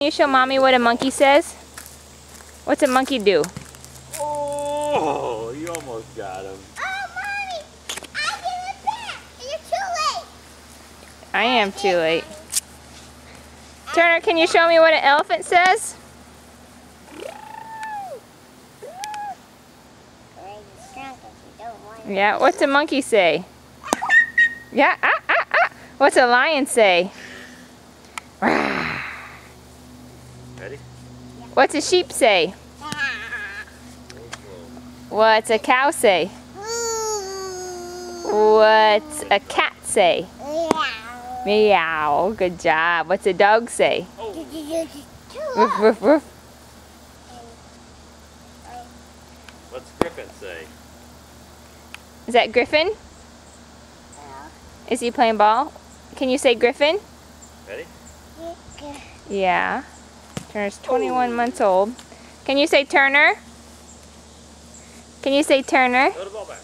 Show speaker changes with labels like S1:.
S1: Can you show Mommy what a monkey says? What's a monkey do?
S2: Oh, you almost got him.
S3: Oh, Mommy! I did it back! You're too late!
S1: I am too late. Turner, can you show me what an elephant says? Yeah, what's a monkey say? Yeah, What's a lion say?
S2: Ready?
S1: What's a sheep say? What's a cow say? What's a cat say? Meow. Good job. What's a dog say? Woof, woof, woof.
S2: What's Griffin say?
S1: Is that Griffin? Is he playing ball? Can you say Griffin?
S2: Ready?
S1: Yeah. Turner's 21 months old. Can you say Turner? Can you say Turner?
S2: Throw the ball back.